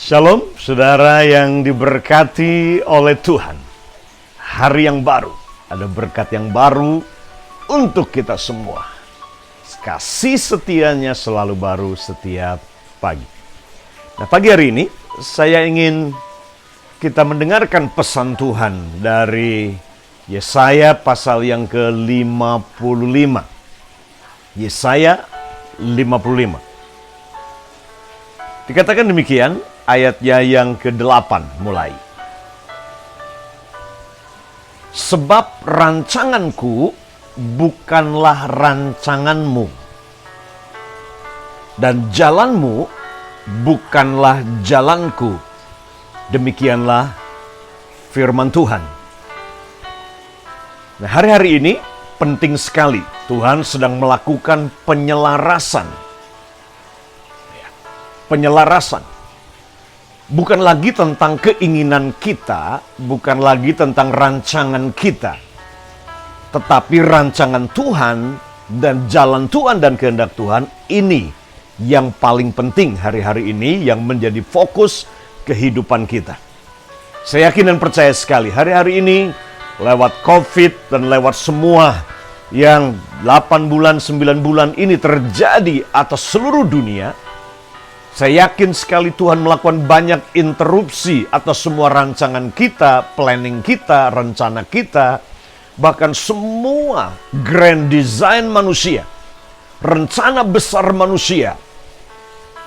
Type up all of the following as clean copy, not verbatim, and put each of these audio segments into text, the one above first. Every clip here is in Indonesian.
Shalom, saudara yang diberkati oleh Tuhan. Hari yang baru, ada berkat yang baru untuk kita semua. Kasih setianya selalu baru setiap pagi. Nah, pagi hari ini saya ingin kita mendengarkan pesan Tuhan dari Yesaya pasal yang ke-55. Yesaya 55. Dikatakan demikian, ayatnya yang ke-8 mulai. Sebab rancanganku bukanlah rancanganmu, dan jalanmu bukanlah jalanku. Demikianlah firman Tuhan. Nah, hari-hari ini penting sekali. Tuhan sedang melakukan penyelarasan. Penyelarasan. Bukan lagi tentang keinginan kita, bukan lagi tentang rancangan kita, tetapi rancangan Tuhan dan jalan Tuhan dan kehendak Tuhan ini yang paling penting hari-hari ini, yang menjadi fokus kehidupan kita. Saya yakin dan percaya sekali hari-hari ini lewat COVID dan lewat semua yang 8 bulan, 9 bulan ini terjadi atas seluruh dunia, saya yakin sekali Tuhan melakukan banyak interupsi atas semua rancangan kita, planning kita, rencana kita, bahkan semua grand design manusia, rencana besar manusia.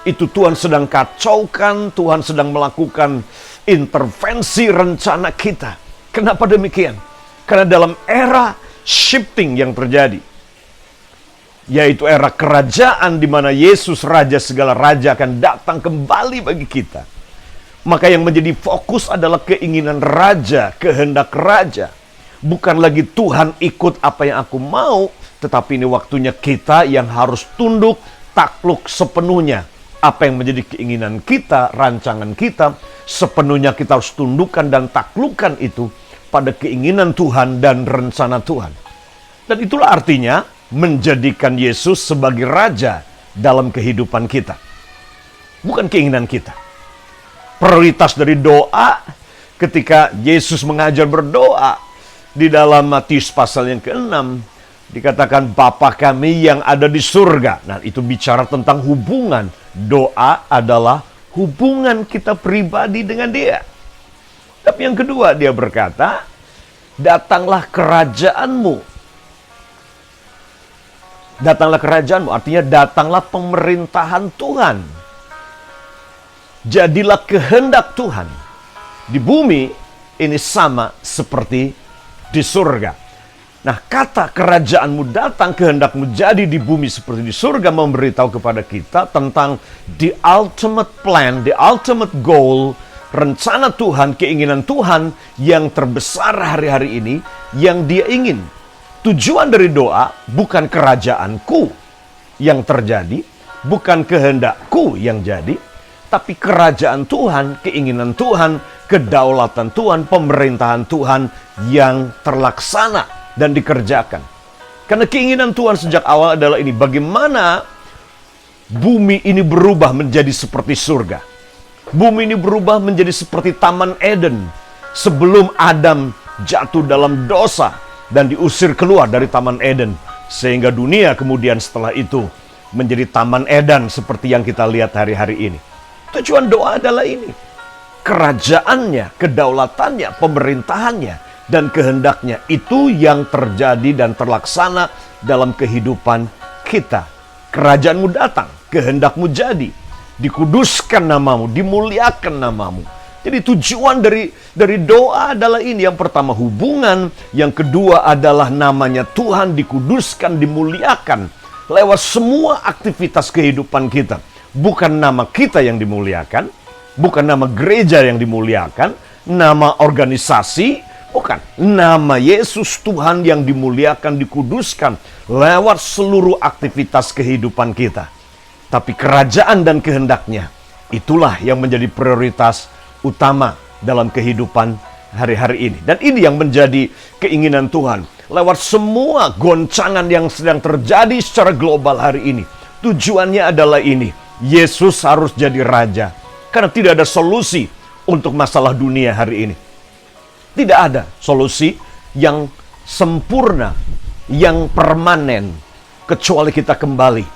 Itu Tuhan sedang kacaukan, Tuhan sedang melakukan intervensi rencana kita. Kenapa demikian? Karena dalam era shifting yang terjadi, yaitu era kerajaan di mana Yesus Raja segala raja akan datang kembali bagi kita. Maka yang menjadi fokus adalah keinginan raja, kehendak raja. Bukan lagi Tuhan ikut apa yang aku mau, tetapi ini waktunya kita yang harus tunduk, takluk sepenuhnya. Apa yang menjadi keinginan kita, rancangan kita, sepenuhnya kita harus tundukkan dan taklukkan itu pada keinginan Tuhan dan rencana Tuhan. Dan itulah artinya menjadikan Yesus sebagai raja dalam kehidupan kita. Bukan keinginan kita. Prioritas dari doa ketika Yesus mengajar berdoa di dalam Matius pasal yang ke-6 dikatakan Bapa kami yang ada di surga. Nah, itu bicara tentang hubungan. Doa adalah hubungan kita pribadi dengan Dia. Tapi yang kedua dia berkata, datanglah kerajaanmu. Datanglah kerajaanmu, artinya datanglah pemerintahan Tuhan. Jadilah kehendak Tuhan. Di bumi ini sama seperti di surga. Nah, kata kerajaanmu datang, kehendakmu jadi di bumi seperti di surga memberitahu kepada kita tentang the ultimate plan, the ultimate goal, rencana Tuhan, keinginan Tuhan yang terbesar hari-hari ini yang Dia ingin. Tujuan dari doa bukan kerajaanku yang terjadi, bukan kehendakku yang jadi, tapi kerajaan Tuhan, keinginan Tuhan, kedaulatan Tuhan, pemerintahan Tuhan yang terlaksana dan dikerjakan. Karena keinginan Tuhan sejak awal adalah ini, bagaimana bumi ini berubah menjadi seperti surga. Bumi ini berubah menjadi seperti Taman Eden sebelum Adam jatuh dalam dosa dan diusir keluar dari Taman Eden. Sehingga dunia kemudian setelah itu menjadi Taman Eden seperti yang kita lihat hari-hari ini. Tujuan doa adalah ini. Kerajaannya, kedaulatannya, pemerintahannya, dan kehendaknya itu yang terjadi dan terlaksana dalam kehidupan kita. Kerajaanmu datang, kehendakmu jadi. Dikuduskan namamu, dimuliakan namamu. Jadi tujuan dari doa adalah ini. Yang pertama hubungan, yang kedua adalah namanya Tuhan dikuduskan, dimuliakan lewat semua aktivitas kehidupan kita. Bukan nama kita yang dimuliakan, bukan nama gereja yang dimuliakan, nama organisasi, bukan. Nama Yesus Tuhan yang dimuliakan, dikuduskan lewat seluruh aktivitas kehidupan kita. Tapi kerajaan dan kehendaknya, itulah yang menjadi prioritas utama dalam kehidupan hari-hari ini. Dan ini yang menjadi keinginan Tuhan. Lewat semua goncangan yang sedang terjadi secara global hari ini. Tujuannya adalah ini. Yesus harus jadi raja. Karena tidak ada solusi untuk masalah dunia hari ini. Tidak ada solusi yang sempurna, yang permanen, kecuali kita kembali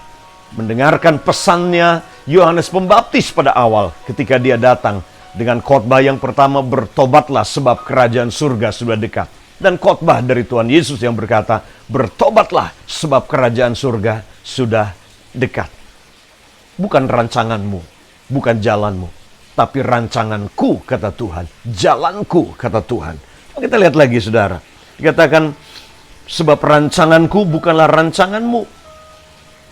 mendengarkan pesannya Yohanes Pembaptis pada awal ketika dia datang dengan khotbah yang pertama, bertobatlah sebab kerajaan surga sudah dekat. Dan khotbah dari Tuhan Yesus yang berkata, bertobatlah sebab kerajaan surga sudah dekat. Bukan rancanganmu, bukan jalanmu, tapi rancanganku, kata Tuhan. Jalanku, kata Tuhan. Kita lihat lagi, saudara. Dikatakan, sebab rancanganku bukanlah rancanganmu.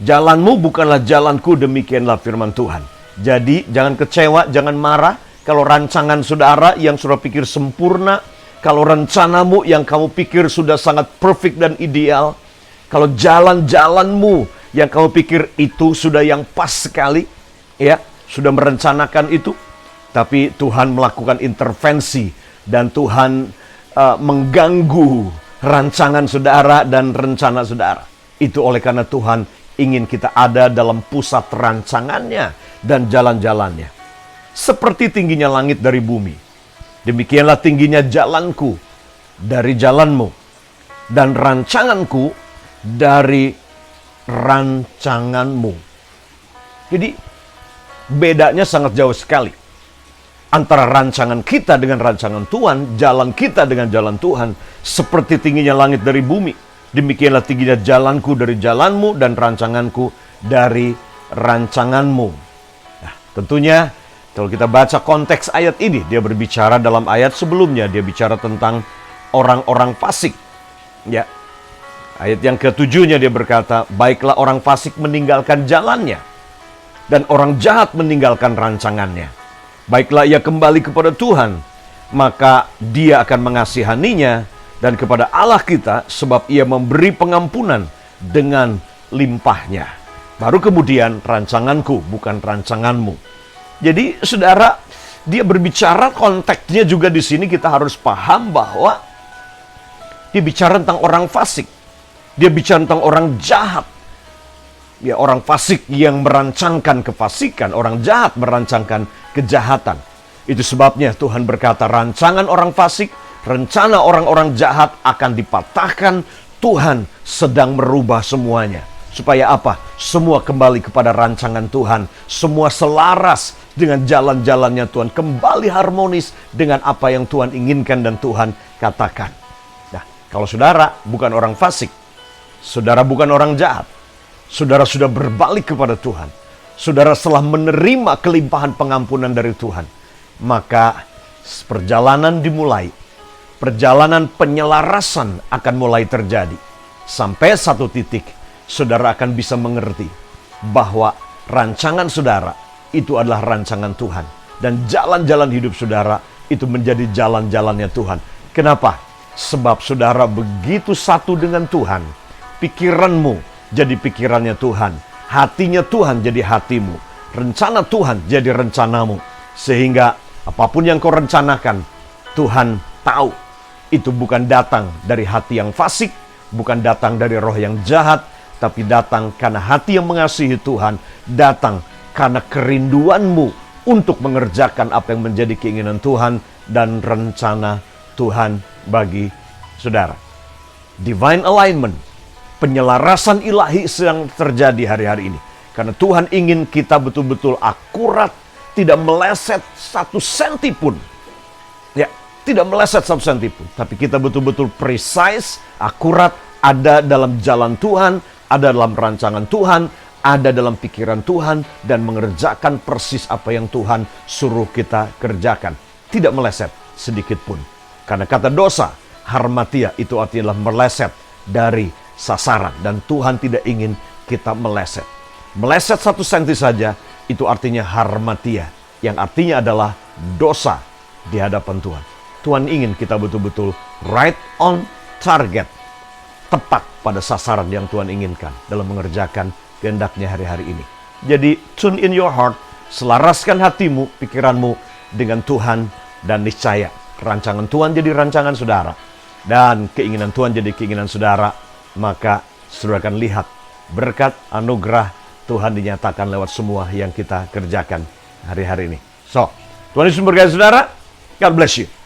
Jalanmu bukanlah jalanku, demikianlah firman Tuhan. Jadi, jangan kecewa, jangan marah. Kalau rancangan saudara yang sudah pikir sempurna, kalau rencanamu yang kamu pikir sudah sangat perfect dan ideal, kalau jalan-jalanmu yang kamu pikir itu sudah yang pas sekali, ya, sudah merencanakan itu, tapi Tuhan melakukan intervensi dan Tuhan mengganggu rancangan saudara dan rencana saudara. Itu oleh karena Tuhan ingin kita ada dalam pusat rancangannya dan jalan-jalannya. Seperti tingginya langit dari bumi, demikianlah tingginya jalanku dari jalanmu, dan rancanganku dari rancanganmu. Jadi bedanya sangat jauh sekali antara rancangan kita dengan rancangan Tuhan, jalan kita dengan jalan Tuhan. Seperti tingginya langit dari bumi, demikianlah tingginya jalanku dari jalanmu dan rancanganku dari rancanganmu. Nah, tentunya kalau kita baca konteks ayat ini, dia berbicara dalam ayat sebelumnya, dia bicara tentang orang-orang fasik. Ya, ayat yang ketujuhnya dia berkata, baiklah orang fasik meninggalkan jalannya, dan orang jahat meninggalkan rancangannya. Baiklah ia kembali kepada Tuhan, maka dia akan mengasihaninya, dan kepada Allah kita, sebab ia memberi pengampunan dengan limpahnya. Baru kemudian rancanganku bukan rancanganmu. Jadi saudara, dia berbicara konteksnya juga di sini kita harus paham bahwa dia bicara tentang orang fasik. Dia bicara tentang orang jahat. Ya, orang fasik yang merancangkan kefasikan, orang jahat merancangkan kejahatan. Itu sebabnya Tuhan berkata, rancangan orang fasik, rencana orang-orang jahat akan dipatahkan. Tuhan sedang merubah semuanya. Supaya apa? Semua kembali kepada rancangan Tuhan. Semua selaras dengan jalan-jalannya Tuhan. Kembali harmonis dengan apa yang Tuhan inginkan dan Tuhan katakan. Nah, kalau saudara bukan orang fasik, saudara bukan orang jahat, saudara sudah berbalik kepada Tuhan, saudara setelah menerima kelimpahan pengampunan dari Tuhan, maka perjalanan dimulai. Perjalanan penyelarasan akan mulai terjadi. Sampai satu titik, saudara akan bisa mengerti bahwa rancangan saudara itu adalah rancangan Tuhan. Dan jalan-jalan hidup saudara itu menjadi jalan-jalannya Tuhan. Kenapa? Sebab saudara begitu satu dengan Tuhan. Pikiranmu jadi pikirannya Tuhan. Hatinya Tuhan jadi hatimu. Rencana Tuhan jadi rencanamu. Sehingga apapun yang kau rencanakan, Tuhan tahu. Itu bukan datang dari hati yang fasik, bukan datang dari roh yang jahat, tapi datang karena hati yang mengasihi Tuhan, datang karena kerinduanmu untuk mengerjakan apa yang menjadi keinginan Tuhan dan rencana Tuhan bagi saudara. Divine alignment, penyelarasan ilahi sedang terjadi hari-hari ini. Karena Tuhan ingin kita betul-betul akurat, tidak meleset satu senti pun. Ya, tidak meleset satu senti pun. Tapi kita betul-betul precise, akurat, ada dalam jalan Tuhan, ada dalam rancangan Tuhan, ada dalam pikiran Tuhan, dan mengerjakan persis apa yang Tuhan suruh kita kerjakan. Tidak meleset sedikit pun. Karena kata dosa, harmatia, itu artinya meleset dari sasaran. Dan Tuhan tidak ingin kita meleset. Meleset satu senti saja, itu artinya harmatia. Yang artinya adalah dosa di hadapan Tuhan. Tuhan ingin kita betul-betul right on target. Tepat pada sasaran yang Tuhan inginkan dalam mengerjakan kehendaknya hari-hari ini. Jadi tune in your heart, selaraskan hatimu, pikiranmu dengan Tuhan, dan niscaya rancangan Tuhan jadi rancangan saudara, dan keinginan Tuhan jadi keinginan saudara. Maka saudara akan lihat berkat anugerah Tuhan dinyatakan lewat semua yang kita kerjakan hari-hari ini. So, Tuhan Yesus memberkati saudara. God bless you.